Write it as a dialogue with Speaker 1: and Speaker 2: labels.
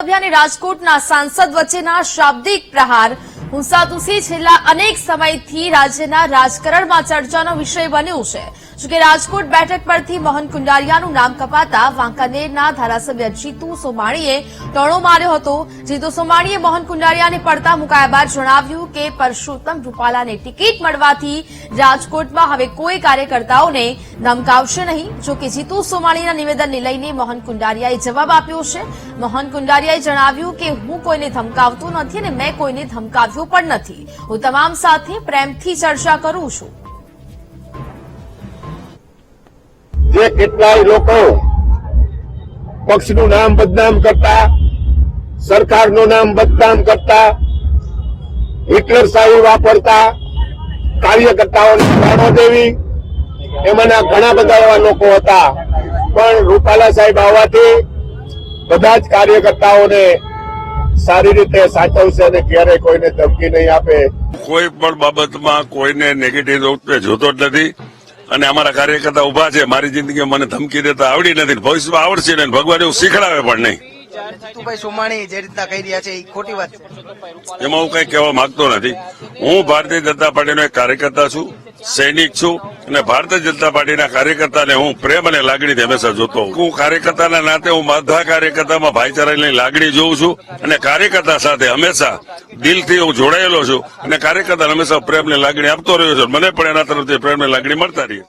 Speaker 1: ધારાસભ્ય અને રાજકોટના સાંસદ વચ્ચેના શાબ્દિક પ્રહાર હુંસાતુસી છેલ્લા અનેક સમયથી રાજ્યના રાજકારણમાં ચર્ચાનો વિષય બન્યું છે। જોકે રાજકોટ બેઠક પરથી મોહન કુંડારિયાનું નામ કપાતા વાંકાનેરના ધારાસભ્ય જીતુ સોમાણીએ ટોણો માર્યો હતો। જીતુ સોમાણીએ મોહન કુંડારિયાને પડતા મુકાયા બાદ જણાવ્યું કે પરસોત્તમ રૂપાલાને ટિકિટ મળવાથી રાજકોટમાં હવે કોઈ કાર્યકર્તાઓને ધમકાવશે નહીં। જોકે જીતુ સોમાણીના નિવેદનને લઈને મોહન કુંડારિયાએ જવાબ આપ્યો છે। મોહન કુંડારિયાએ જણાવ્યું કે હું કોઈને ધમકાવતો નથી અને મેં કોઈને ધમકાવ્યો પણ નથી। હું તમામ સાથે પ્રેમથી ચર્ચા કરું છું।
Speaker 2: જે કેટલાય લોકો પક્ષનું નામ બદનામ કરતા, સરકારનું નામ બદનામ કરતા, હિટલરશાહી વાપરતા, કાર્યકર્તાઓને ગાળો દેવી, એમાંના ઘણા બધા એવા લોકો હતા। પણ રૂપાલા સાહેબ આવવાથી બધા જ કાર્યકર્તાઓને સારી રીતે સાચવશે અને ક્યારેય કોઈને ધમકી નહીં આપે।
Speaker 3: કોઈ પણ બાબતમાં કોઈને નેગેટિવ જોતો જ નથી અને અમારા કાર્યકર્તા ઉભા છે। મારી જિંદગીમાં મને ધમકી દેતા આવડી નથી, ભવિષ્યમાં આવડશે ને ભગવાન એવું શીખડાવે પણ નહીં।
Speaker 4: જીતુભાઈ સોમાણી જે રીતના કહી રહ્યા છે એ ખોટી વાત છે,
Speaker 3: એમાં હું કઈ કહેવા માંગતો નથી। હું ભારતીય જનતા પાર્ટીનો એક કાર્યકર્તા છું, સૈનિક છું અને ભારતીય જનતા પાર્ટીના કાર્યકર્તાને હું પ્રેમ અને લાગણીથી હંમેશા જોતો હોઉં। હું કાર્યકર્તાના નાતે હું બધા કાર્યકર્તામાં ભાઈચારાની લાગણી જોઉં છું અને કાર્યકર્તા સાથે હંમેશા દિલથી હું જોડાયેલો છું અને કાર્યકર્તાને હંમેશા પ્રેમની લાગણી આપતો રહ્યો છું। મને પણ એના તરફથી પ્રેમની લાગણી મળતા રહી।